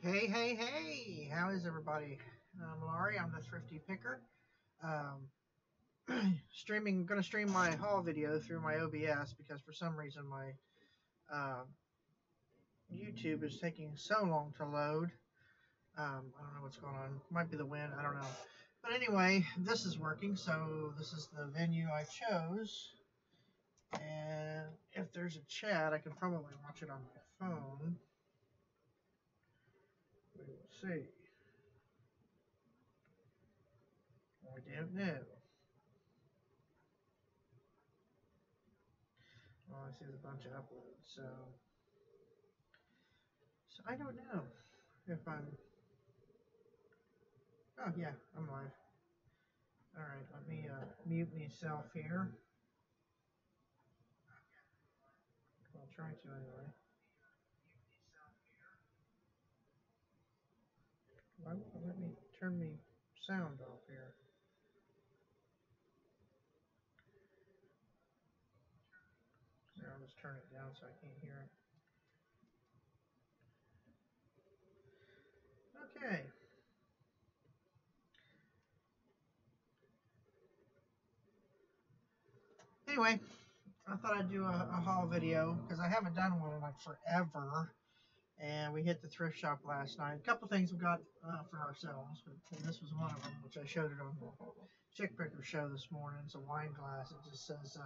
Hey, hey, hey! How is everybody? I'm Laury. I'm the Thrifty Picker. Gonna stream my haul video through my OBS because for some reason my uh, YouTube is taking so long to load. I don't know what's going on. Might be the wind. I don't know. But anyway, this is working. So this is the venue I chose. And if there's a chat, I can probably watch it on my phone. We will see. I don't know. All I see is a bunch of uploads. So I don't know if I'm. Oh yeah, I'm live. All right, let me mute myself here. I'll try to anyway. Why won't it let me turn me sound off here? Here, I'll just turn it down so I can't hear it. Okay. Anyway, I thought I'd do a haul video because I haven't done one in like forever. And we hit the thrift shop last night. A couple things we got for ourselves, but this was one of them, which I showed it on the Chick Picker show this morning. It's a wine glass. It just says,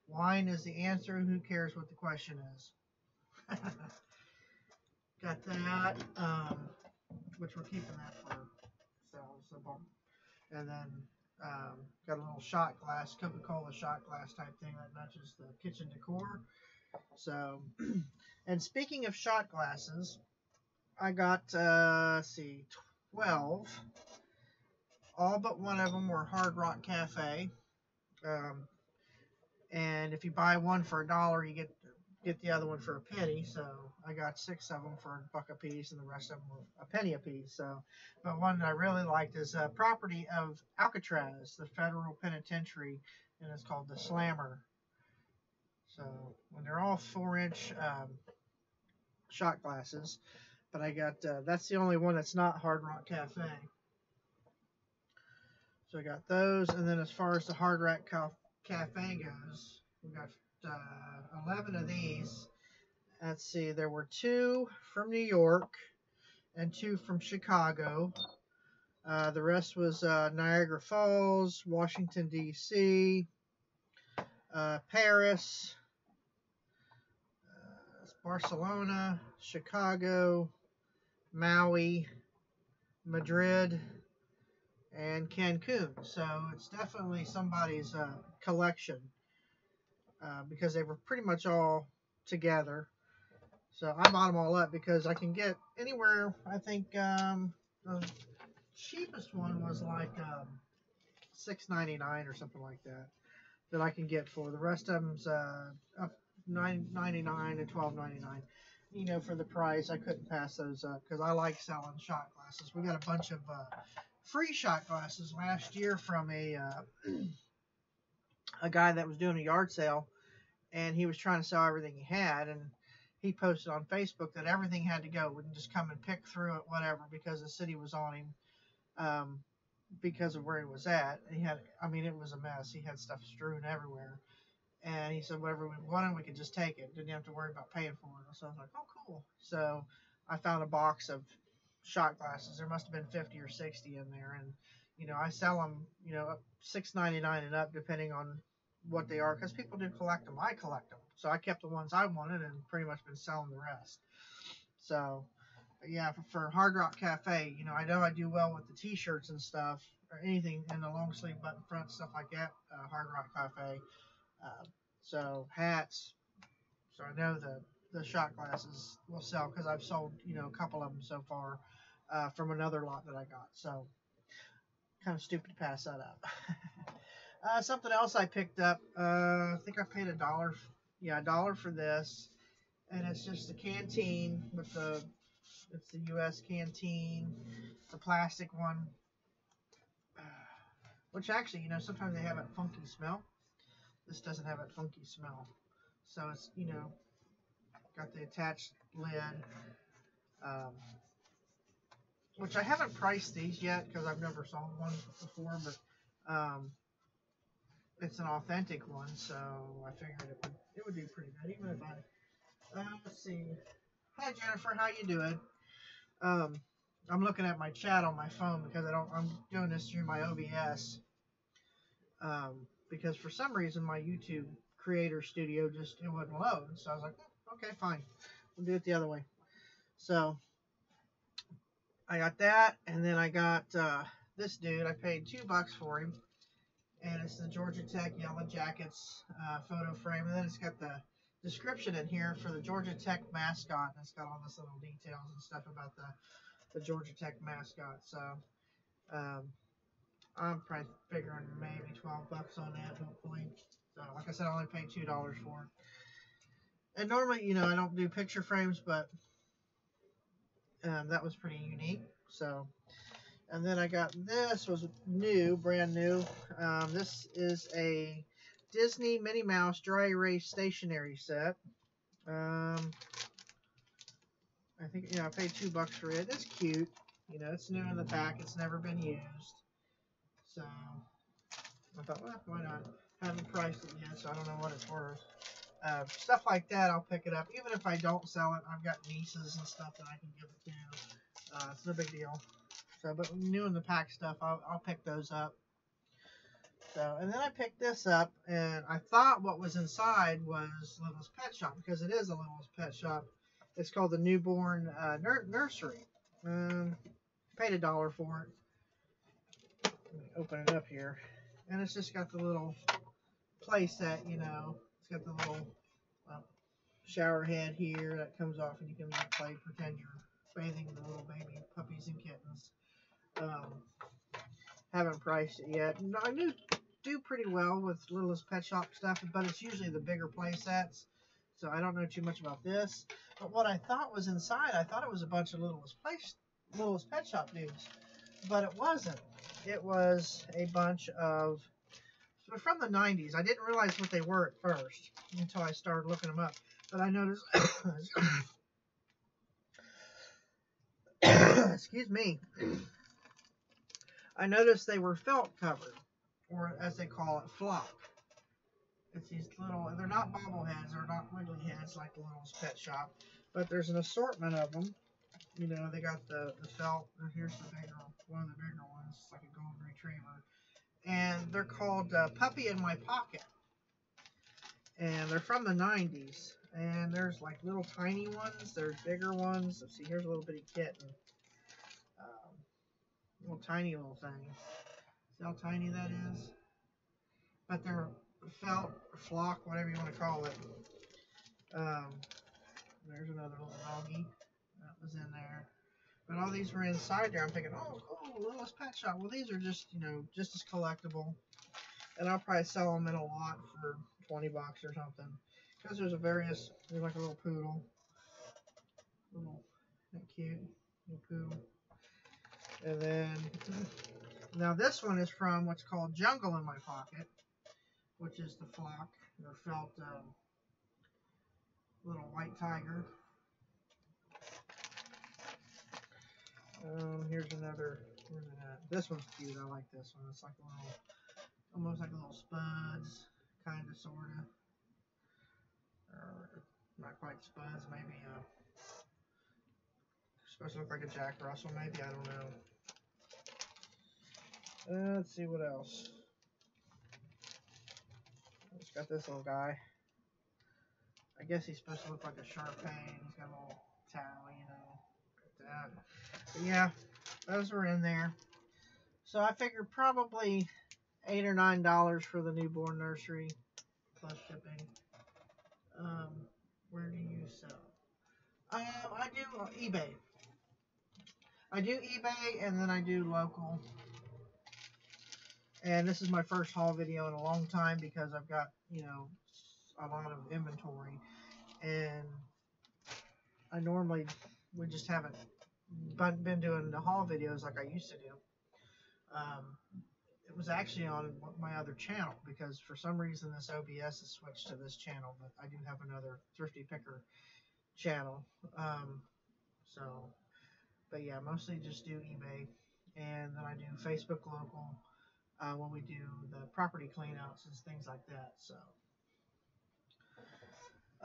wine is the answer. Who cares what the question is? Got that, which we're keeping that for ourselves. And then got a little shot glass, Coca-Cola shot glass type thing that matches the kitchen decor. So, and speaking of shot glasses, I got, let's see, 12. All but one of them were Hard Rock Cafe. And if you buy one for $1, you get the other one for a penny. So I got 6 of them for $1 a piece, and the rest of them were a penny a piece. So, but one I really liked is property of Alcatraz, the federal penitentiary, and it's called the Slammer. So when they're all 4-inch shot glasses, but I got that's the only one that's not Hard Rock Cafe. So I got those, and then as far as the Hard Rock Cafe goes, we got 11 of these. Let's see, there were 2 from New York and 2 from Chicago. The rest was Niagara Falls, Washington, D.C., Paris, Barcelona, Chicago, Maui, Madrid, and Cancun. So it's definitely somebody's collection because they were pretty much all together. So I bought them all up because I can get anywhere. I think the cheapest one was like $6.99 or something like that I can get for. The rest of them's up $9.99 and $12.99. You know, for the price, I couldn't pass those up because I like selling shot glasses. We got a bunch of free shot glasses last year from a guy that was doing a yard sale, and he was trying to sell everything he had, and he posted on Facebook that everything had to go. We can just come and pick through it, whatever, because the city was on him because of where he was at. He had, I mean, it was a mess. He had stuff strewn everywhere. And he said, whatever we wanted, we could just take it. Didn't have to worry about paying for it. So I was like, oh, cool. So I found a box of shot glasses. There must have been 50 or 60 in there. And, you know, I sell them, you know, $6.99 and up, depending on what they are, because people do collect them. I collect them. So I kept the ones I wanted and pretty much been selling the rest. So, yeah, for Hard Rock Cafe, you know I do well with the T-shirts and stuff, or anything in the long sleeve button front, stuff like that, Hard Rock Cafe. So hats. So I know the shot glasses will sell because I've sold, you know, a couple of them so far from another lot that I got. So kind of stupid to pass that up. Something else I picked up. I think I paid $1. Yeah, $1 for this, and it's just a canteen with it's the U.S. canteen. It's a plastic one, which actually, you know, sometimes they have a funky smell. This doesn't have a funky smell. So it's, you know, got the attached lid. Um, which I haven't priced these yet because I've never sold one before, but it's an authentic one, so I figured it would do pretty good, even if let's see. Hi Jennifer, how you doing? Um, I'm looking at my chat on my phone because I'm doing this through my OBS. Because for some reason my YouTube Creator Studio it wouldn't load, so I was like, okay, fine, we'll do it the other way. So I got that, and then I got this dude. I paid $2 for him, and it's the Georgia Tech Yellow Jackets photo frame, and then it's got the description in here for the Georgia Tech mascot, and it's got all this little details and stuff about the Georgia Tech mascot. So I'm probably figuring maybe $12 on that, hopefully. So like I said, I only paid $2 for it. And normally, I don't do picture frames, but that was pretty unique. So, and then I got this, was new, brand new. This is a Disney Minnie Mouse dry erase stationery set. I think, I paid $2 for it. It's cute. It's new in the pack. It's never been used. So I thought, well, why not? Haven't priced it yet, so I don't know what it's worth. Stuff like that, I'll pick it up. Even if I don't sell it, I've got nieces and stuff that I can give it to. It's no big deal. So, but new in the pack stuff, I'll pick those up. So, and then I picked this up, and I thought what was inside was Littlest Pet Shop, because it is a Littlest Pet Shop. It's called the Newborn Nursery. Paid $1 for it. Let me open it up here. And it's just got the little play set, It's got the little shower head here that comes off, and you can pretend you're bathing the little baby puppies and kittens. Haven't priced it yet. I do pretty well with Littlest Pet Shop stuff, but it's usually the bigger play sets, so I don't know too much about this. But what I thought was inside, I thought it was a bunch of Littlest Pet Shop dudes, but it wasn't. It was a bunch of, so from the 90s. I didn't realize what they were at first until I started looking them up. But I noticed, excuse me, I noticed they were felt covered, or as they call it, flock. It's these little, they're not bobbleheads, they're not wiggly heads like the Littlest Pet Shop, but there's an assortment of them. They got the felt, and here's one of the bigger ones. It's like a golden retriever. And they're called Puppy in My Pocket. And they're from the 90s. And there's like little tiny ones. There's bigger ones. Let's see, here's a little bitty kitten. Little tiny little thing. See how tiny that is? But they're felt, flock, whatever you want to call it. There's another little doggy. That was in there. But all these were inside there. I'm thinking, oh, Littlest Pet Shop. Well, these are just, just as collectible. And I'll probably sell them in a lot for $20 or something. Because there's like a little poodle. Isn't that cute? Little poodle. And then, now this one is from what's called Jungle in My Pocket, which is the flock, or felt little white tiger. Here's another. Where's it at? This one's cute. I like this one. It's like a little, almost like a little Spuds, kind of, sort of. Or not quite Spuds, maybe. Supposed to look like a Jack Russell, maybe. I don't know. Let's see what else. It's got this little guy. I guess he's supposed to look like a Shar-Pei. He's got a little tail, like that. But yeah, those were in there. So I figured probably $8 or $9 for the newborn nursery plus shipping. Where do you sell? I do eBay. I do eBay, and then I do local. And this is my first haul video in a long time because I've got, a lot of inventory. And I normally we just haven't been doing the haul videos like I used to do. It was actually on my other channel because for some reason this OBS has switched to this channel, but I do have another Thrifty Picker channel. So But yeah, mostly just do eBay, and then I do Facebook local when we do the property cleanouts and things like that. So,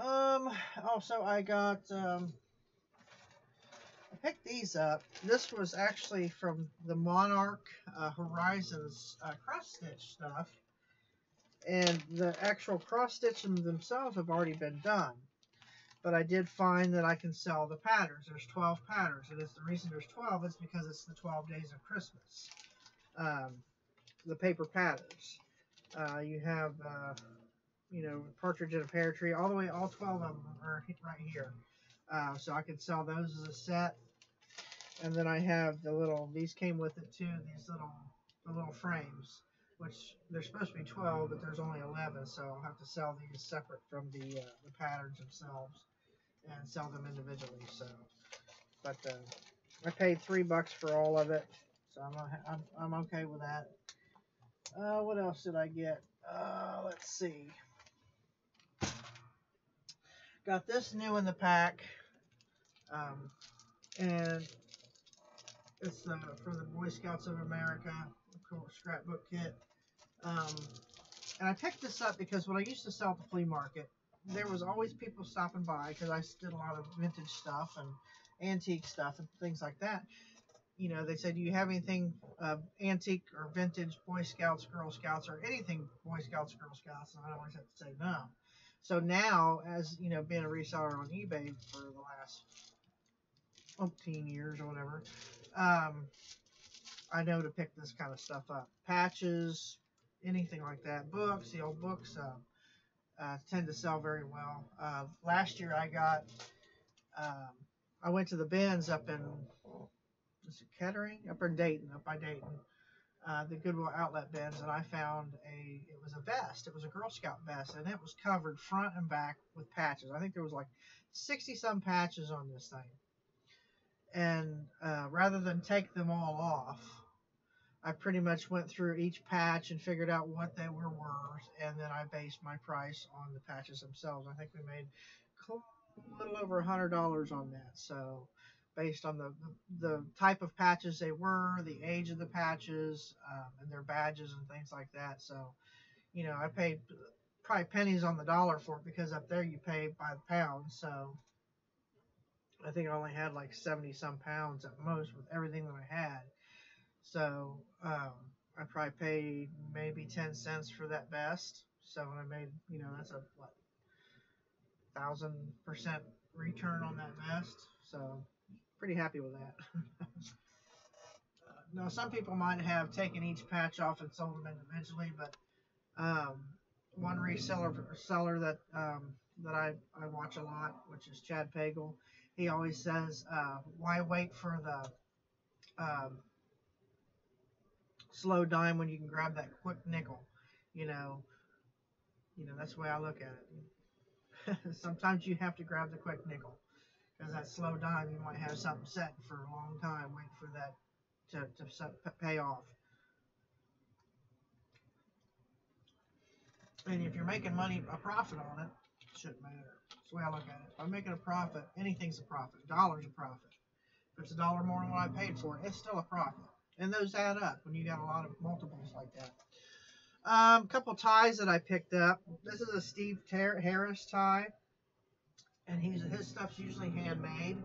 um, also I got I picked these up. This was actually from the Monarch Horizons cross stitch stuff, and the actual cross stitches themselves have already been done. But I did find that I can sell the patterns. There's 12 patterns, and it's the reason there's 12 is because it's the 12 days of Christmas. Um, the paper patterns. You have, Partridge in a Pear Tree. All 12 of them are right here. So I could sell those as a set. And then I have these came with it too, the little frames, which they're supposed to be 12, but there's only 11, so I'll have to sell these separate from the patterns themselves and sell them individually. So, but I paid $3 for all of it, so I'm okay with that. What else did I get? Let's see. Got this new in the pack, and it's for the Boy Scouts of America, cool scrapbook kit. And I picked this up because when I used to sell at the flea market, there was always people stopping by because I did a lot of vintage stuff and antique stuff and things like that. They said, do you have anything antique or vintage Boy Scouts, Girl Scouts, or anything Boy Scouts, Girl Scouts? And I always have to say no. So now, as being a reseller on eBay for the last 15 years or whatever, I know to pick this kind of stuff up. Patches, anything like that. Books, the old books tend to sell very well. Last year I went to the bins up in, is it Kettering? Up by Dayton. The Goodwill outlet bins, and I found it was a vest. It was a Girl Scout vest, and it was covered front and back with patches. I think there was like 60 some patches on this thing. And rather than take them all off, I pretty much went through each patch and figured out what they were worth, and then I based my price on the patches themselves. I think we made a little over $100 on that. So, based on the type of patches they were, the age of the patches, and their badges and things like that. So, I paid probably pennies on the dollar for it because up there you pay by the pound. So, I think I only had like 70 some pounds at most with everything that I had. So I probably paid maybe 10 cents for that vest. So I made, that's a 1,000% return on that vest. So pretty happy with that. Now some people might have taken each patch off and sold them individually, but one seller that I watch a lot, which is Chad Pagel, he always says, why wait for the slow dime when you can grab that quick nickel? That's the way I look at it. Sometimes you have to grab the quick nickel because that slow dime, you might have something set for a long time waiting for that to pay off. And if you're making a profit on it, it shouldn't matter. That's the way I look at it. If I'm making a profit, anything's a profit. A dollar's a profit. If it's $1 more than what I paid for it, it's still a profit. And those add up when you got a lot of multiples like that. A couple ties that I picked up. This is a Steve Harris tie, and his stuff's usually handmade,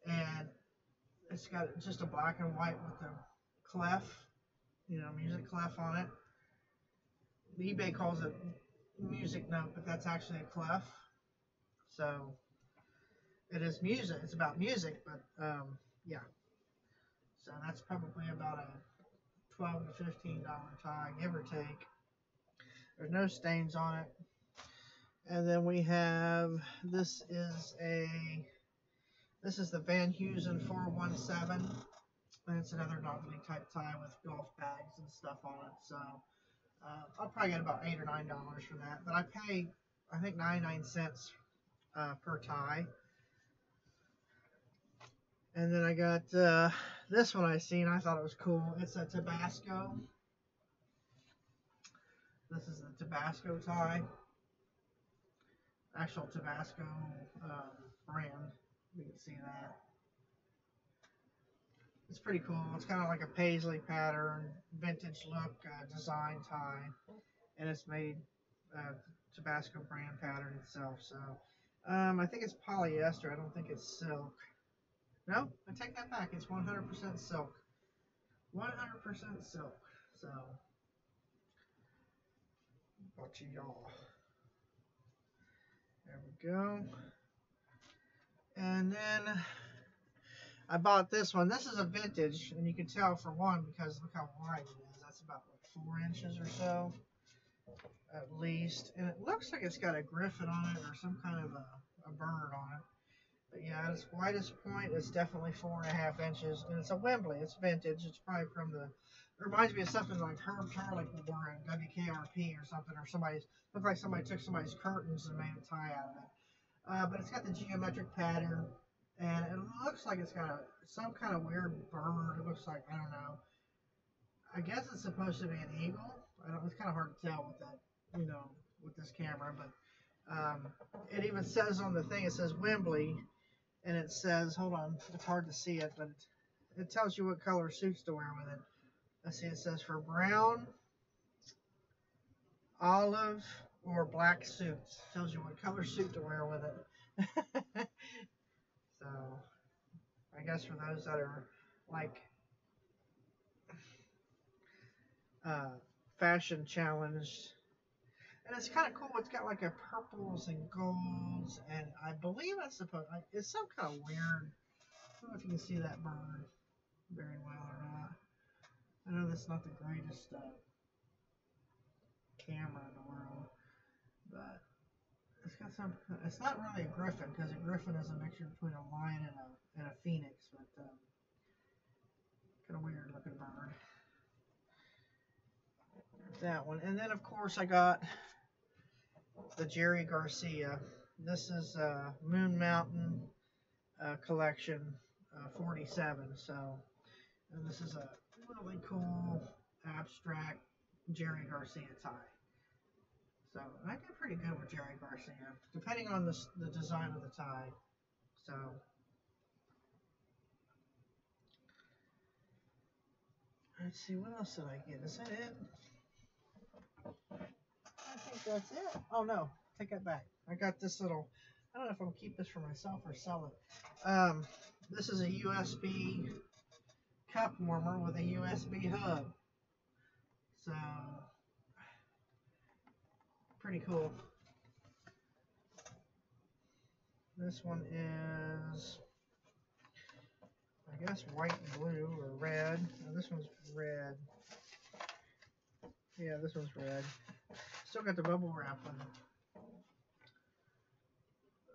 and it's got just a black and white with a clef, music clef on it. The eBay calls it music note, but that's actually a clef. So it is music. It's about music, but yeah. So that's probably about a $12 to $15 tie, give or take. There's no stains on it. And then we have, this is the Van Heusen 417. And it's another doggy type tie with golf bags and stuff on it. So I'll probably get about $8 or $9 for that. But I pay, I think, 99 cents per tie. And then I got this one I seen. I thought it was cool. It's a Tabasco. This is the Tabasco tie. Actual Tabasco brand. You can see that. It's pretty cool. It's kind of like a paisley pattern, vintage look design tie, and it's made Tabasco brand pattern itself. So I think it's polyester. I don't think it's silk. No, I take that back. It's 100% silk. 100% silk. So, got you y'all. There we go. And then I bought this one. This is a vintage, and you can tell for one because look how wide it is. That's about what, 4 inches or so, at least. And it looks like it's got a griffin on it or some kind of a bird on it. But yeah, at its widest point, it's definitely 4.5 inches, and it's a Wembley. It's vintage. It's probably from the. It reminds me of something like Herb Tarlick wore in WKRP or something, or somebody's. Looked like somebody took somebody's curtains and made a tie out of it. But it's got the geometric pattern, and it looks like it's got some kind of weird bird. It looks like, I don't know. I guess it's supposed to be an eagle. It's kind of hard to tell with that, with this camera. But it even says on the thing, it says Wembley, and it says, hold on, it's hard to see it, but it tells you what color suits to wear with it. Let's see, it says for brown, olive, or black suits. It tells you what color suit to wear with it. So, I guess for those that are like fashion challenged, and it's kind of cool. It's got like a purples and golds, and I believe it's some kind of weird. I don't know if you can see that bird very well or not. I know that's not the greatest camera in the world, but it's got some. It's not really a griffin because a griffin is a mixture between a lion and a phoenix, but kind of weird looking bird. That one, and then of course I got the Jerry Garcia. This is Moon Mountain collection 47. So, and this is a really cool abstract Jerry Garcia tie. So I did pretty good with Jerry Garcia, depending on the design of the tie. So let's see, what else did I get? Is that it? I think that's it. Oh no, take that back. I got this little. I don't know if I'm gonna keep this for myself or sell it. This is a USB cup warmer with a USB hub. So pretty cool. This one is, I guess, white and blue or red. No, this one's red. Yeah, this one's red. Still got the bubble wrap on it.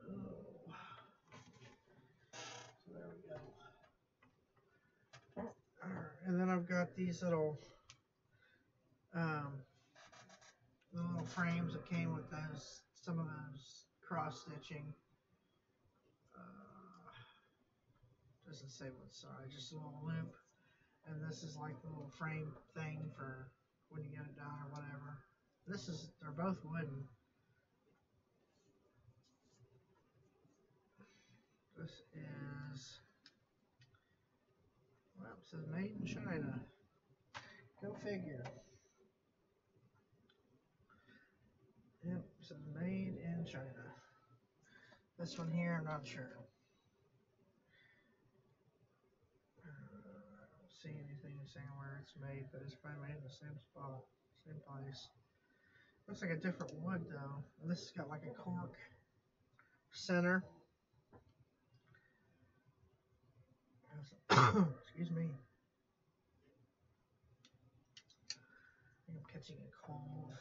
Oh. So there we go. Alright, and then I've got these little the little frames that came with those, some of those cross stitching. Doesn't say what size, just a little loop. And this is like the little frame thing for when you get it done or whatever. They're both wooden. This is, well, it says made in China. Go figure. Yep, it says made in China. This one here, I'm not sure. I don't see anything saying where it's made, but it's probably made in the same spot, same place. Looks like a different wood though. And this has got like a cork center. Excuse me. I think I'm catching a cold.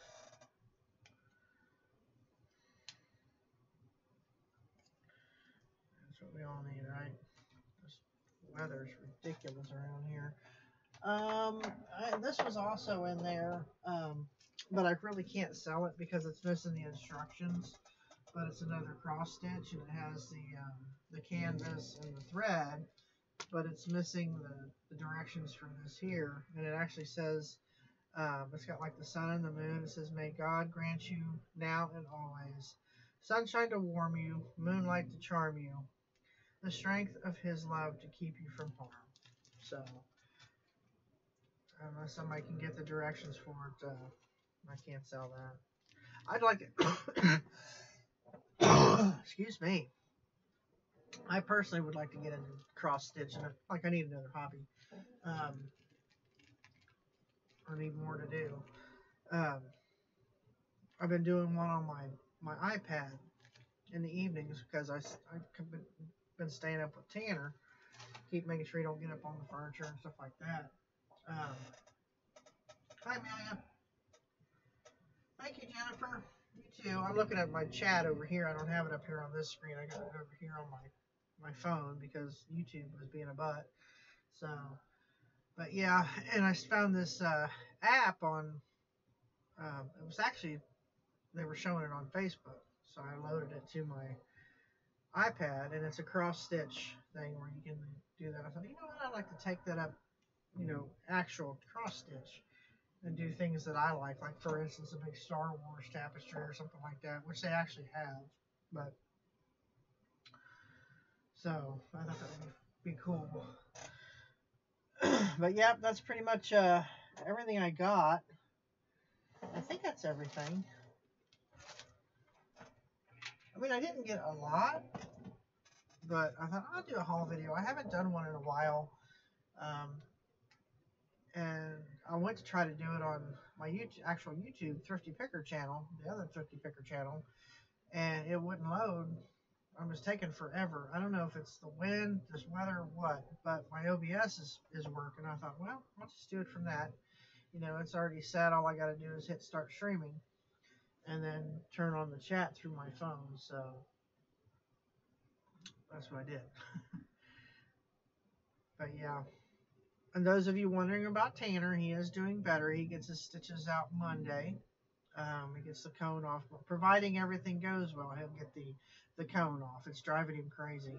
That's what we all need, right? This weather's ridiculous around here. This was also in there, but I really can't sell it because it's missing the instructions. But it's another cross stitch, and it has the canvas and the thread, but it's missing the directions for this here. And it actually says, it's got like the sun and the moon. It says, may God grant you now and always sunshine to warm you, moonlight to charm you, the strength of his love to keep you from harm. So unless somebody can get the directions for it, I can't sell that. I'd like to. Excuse me. I personally would like to get into cross stitching. Like I need another hobby. Um, I need more to do. Um, I've been doing one on my iPad in the evenings because I've been staying up with Tanner. Keep making sure he don't get up on the furniture and stuff like that. Hi, Amelia. Thank you, Jennifer. You too. I'm looking at my chat over here. I don't have it up here on this screen. I got it over here on my phone because YouTube was being a butt. So, but yeah, and I found this app on. It was actually they were showing it on Facebook, so I loaded it to my iPad, and it's a cross stitch thing where you can do that. I thought, you know what, I'd like to take that up, actual cross stitch and do things that I like for instance, a big Star Wars tapestry or something like that, which they actually have. But so I thought that would be cool. But yeah, that's pretty much everything I got. I think that's everything. I mean, I didn't get a lot, but I thought I'll do a haul video. I haven't done one in a while. And I went to try to do it on my actual YouTube Thrifty Picker channel, the other Thrifty Picker channel, and it wouldn't load. It was taking forever. I don't know if it's the wind, this weather, or what, but my OBS is working. I thought, well, I'll just do it from that. It's already set. All I got to do is hit start streaming and then turn on the chat through my phone. So that's what I did. But yeah. And those of you wondering about Tanner, he is doing better. He gets his stitches out Monday. He gets the cone off. Providing everything goes well, he'll get the cone off. It's driving him crazy.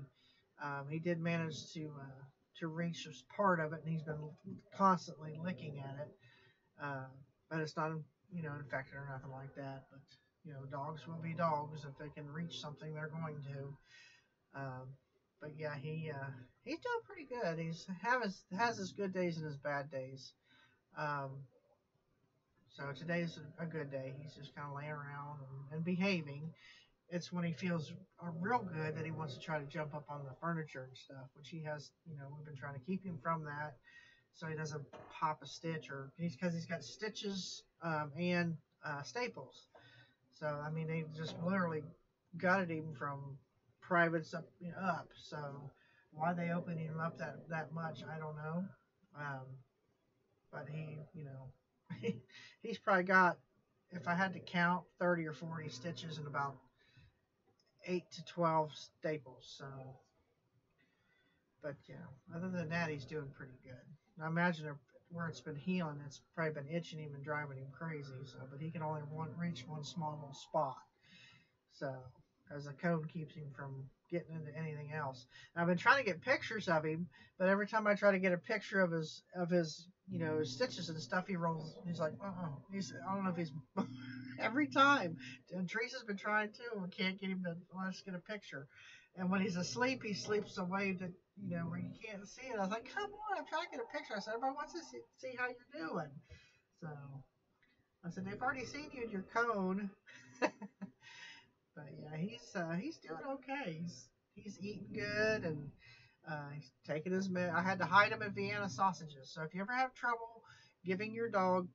He did manage to reach part of it, and he's been constantly licking at it. But it's not, infected or nothing like that. But, dogs will be dogs. If they can reach something, they're going to. But yeah, he's doing pretty good. Has his good days and his bad days. So today's a good day. He's just kind of laying around and behaving. It's when he feels real good that he wants to try to jump up on the furniture and stuff, which he has. We've been trying to keep him from that, so he doesn't pop a stitch because he's got stitches and staples. So I mean, they just literally gutted him from privates up. So why they opened him up that much, I don't know. But he's probably got, if I had to count, 30 or 40 stitches and about 8 to 12 staples. So, but yeah, other than that, he's doing pretty good. I imagine where it's been healing, it's probably been itching him and driving him crazy. So, but he can only reach one small little spot. So, as a cone keeps him from getting into anything else. And I've been trying to get pictures of him, but every time I try to get a picture of his his stitches and stuff, he's like, I don't know if he's every time. And Teresa's been trying too, and can't get him to let us get a picture. And when he's asleep, he sleeps away that where you can't see it. I was like, come on, I'm trying to get a picture. I said, everybody wants to see how you're doing. So I said, they've already seen you in your cone. But yeah, he's doing okay. He's eating good, and he's taking his med. I had to hide him in Vienna sausages. So if you ever have trouble giving your dog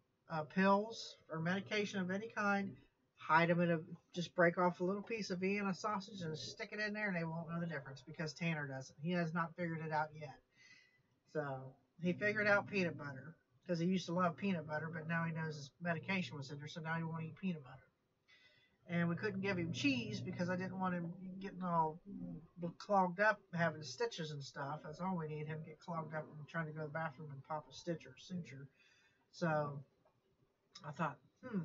pills or medication of any kind, hide them just break off a little piece of Vienna sausage and stick it in there, and they won't know the difference because Tanner doesn't. He has not figured it out yet. So he figured out peanut butter because he used to love peanut butter, but now he knows his medication was in there, so now he won't eat peanut butter. And we couldn't give him cheese because I didn't want him getting all clogged up, having stitches and stuff. That's all we need, him get clogged up and trying to go to the bathroom and pop a stitch or suture. So I thought,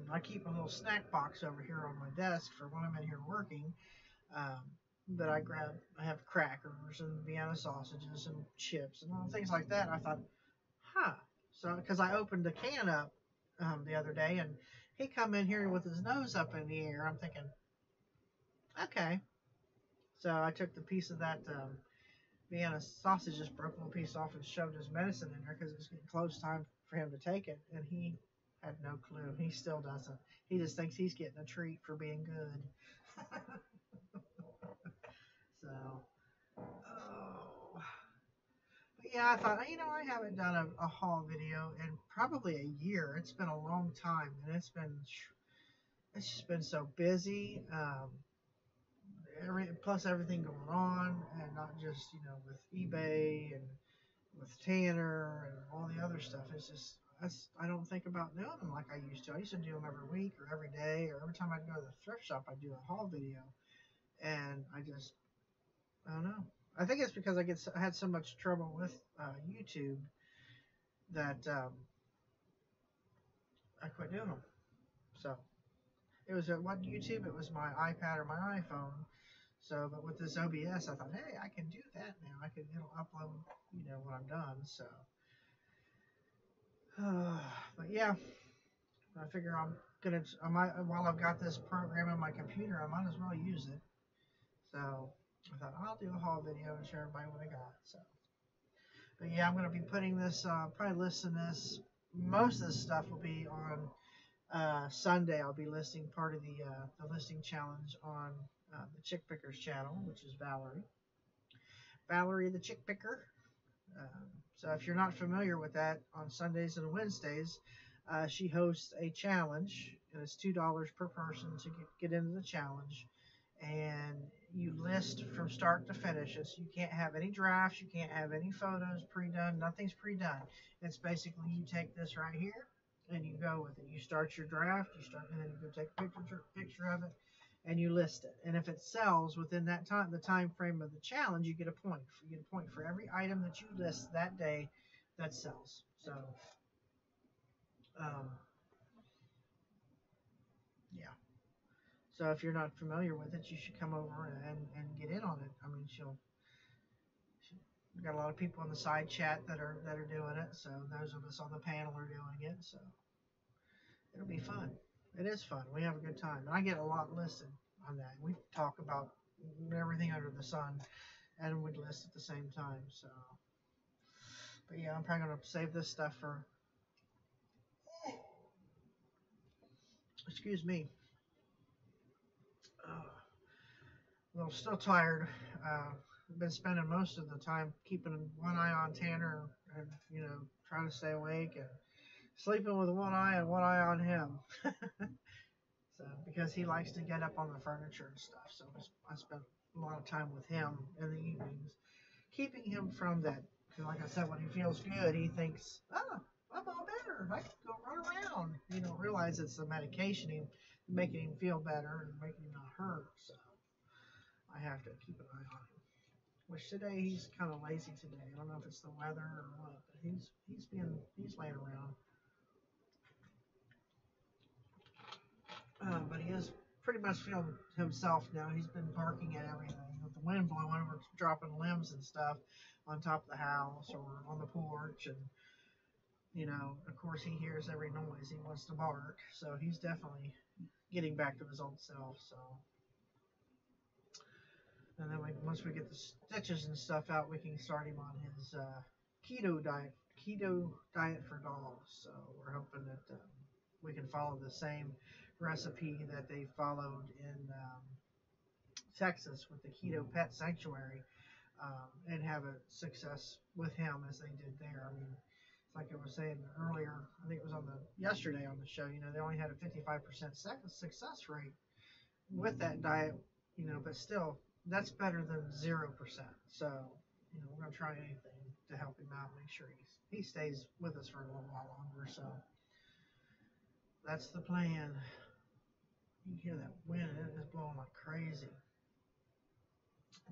I keep a little snack box over here on my desk for when I'm in here working. That I have crackers and Vienna sausages and chips and all things like that. And I thought, So, because I opened the can up the other day, and he come in here with his nose up in the air. I'm thinking, okay. So I took the piece of that Vienna sausage just broke a little piece off and shoved his medicine in there because it was getting close time for him to take it, and he had no clue. He still doesn't. He just thinks he's getting a treat for being good. So, oh. But yeah, I thought, I haven't done a haul video in probably a year. It's been a long time, and it's just been so busy. Plus everything going on, and not just with eBay and with Tanner and all the other stuff. It's just I don't think about doing them like I used to. I used to do them every week or every day or every time I'd go to the thrift shop. I'd do a haul video, and I don't know. I think it's because I had so much trouble with YouTube that I quit doing them. So it was what YouTube. It was my iPad or my iPhone. So, but with this OBS, I thought, hey, I can do that now. It'll upload, when I'm done. So, but yeah, I figure while I've got this program on my computer, I might as well use it. So, I thought I'll do a haul video and show everybody what I got. So, but yeah, I'm going to be putting this, probably listing this. Most of this stuff will be on Sunday. I'll be listing part of the listing challenge on the Chick Pickers channel, which is Valerie the Chick Picker. So if you're not familiar with that, on Sundays and Wednesdays, she hosts a challenge, and it's $2 per person to get into the challenge. And you list from start to finish. You can't have any drafts, you can't have any photos pre-done, nothing's pre-done. It's basically you take this right here and you go with it. You start your draft, and then you go take a picture of it, and you list it. And if it sells within that time, the time frame of the challenge, you get a point. You get a point for every item that you list that day that sells. So, yeah. So if you're not familiar with it, you should come over and get in on it. I mean, we got a lot of people in the side chat that are doing it. So those of us on the panel are doing it. So it'll be fun. It is fun. We have a good time. And I get a lot listed on that. We talk about everything under the sun, and we list at the same time. So, but yeah, I'm probably gonna save this stuff for. Excuse me. Well, still tired. I've been spending most of the time keeping one eye on Tanner and trying to stay awake and sleeping with one eye and one eye on him. So because he likes to get up on the furniture and stuff, so I spent a lot of time with him in the evenings, keeping him from that. Because like I said, when he feels good, he thinks, "Oh, I'm all better. I can go run around." You don't realize it's the medication making him feel better and making him not hurt. So I have to keep an eye on him. Which today he's kind of lazy today. I don't know if it's the weather or what, but he's laying around. But he is pretty much feeling himself now. He's been barking at everything. With the wind blowing, we're dropping limbs and stuff on top of the house or on the porch. And, of course, he hears every noise. He wants to bark. So he's definitely getting back to his old self. So, and then once we get the stitches and stuff out, we can start him on his keto diet for dogs. So we're hoping that we can follow the same recipe that they followed in Texas with the Keto Pet Sanctuary, and have a success with him as they did there. I mean, like I was saying earlier, I think it was yesterday on the show. They only had a 55% success rate with that diet. But still, that's better than 0%. So, we're gonna try anything to help him out, make sure he stays with us for a little while longer. So that's the plan. You hear that wind, it is blowing like crazy.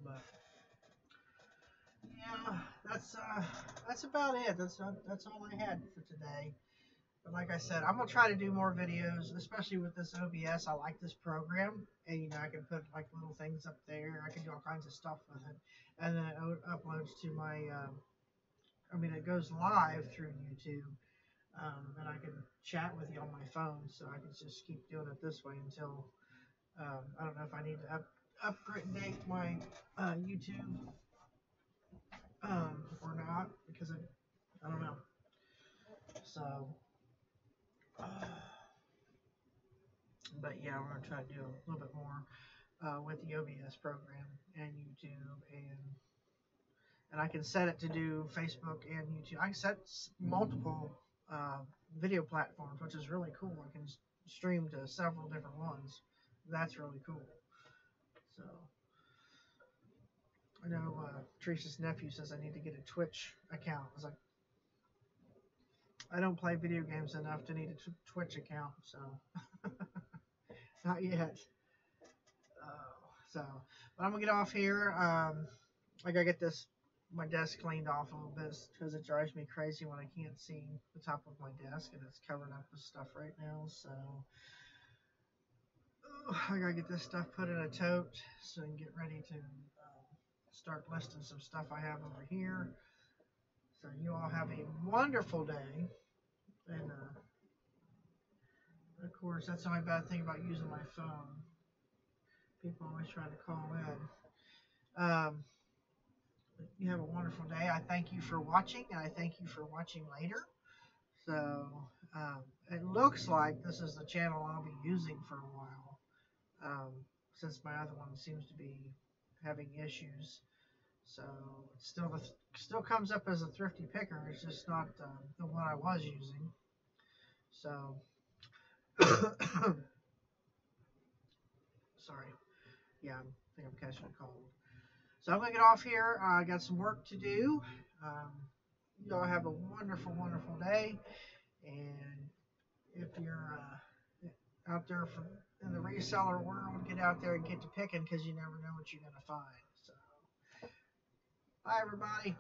But yeah, that's about it. That's all I had for today. But like I said, I'm gonna try to do more videos, especially with this OBS. I like this program, and I can put like little things up there. I can do all kinds of stuff with it, and then it uploads to my. It goes live through YouTube. And I can chat with you on my phone, so I can just keep doing it this way until I don't know if I need to upgrade my YouTube or not, because I don't know. So, uh, but yeah, we're gonna try to do a little bit more with the OBS program and YouTube, and I can set it to do Facebook and YouTube. I can set multiple uh, video platforms, which is really cool. I can stream to several different ones. That's really cool. So I know Teresa's nephew says I need to get a Twitch account. I was like, I don't play video games enough to need a Twitch account, so not yet. So, but I'm gonna get off here. I gotta get my desk cleaned off a little bit because it drives me crazy when I can't see the top of my desk and it's covered up with stuff right now. So I gotta get this stuff put in a tote so I can get ready to start listing some stuff I have over here. So you all have a wonderful day, and of course that's the only bad thing about using my phone. People always try to call in. You have a wonderful day. I thank you for watching, and I thank you for watching later. So it looks like this is the channel I'll be using for a while, since my other one seems to be having issues. So it still comes up as a thrifty picker. It's just not the one I was using. So sorry. Yeah, I think I'm catching a cold. So I'm gonna get off here. I got some work to do. You all have a wonderful, wonderful day. And if you're out there in the reseller world, get out there and get to picking because you never know what you're gonna find. So, bye everybody.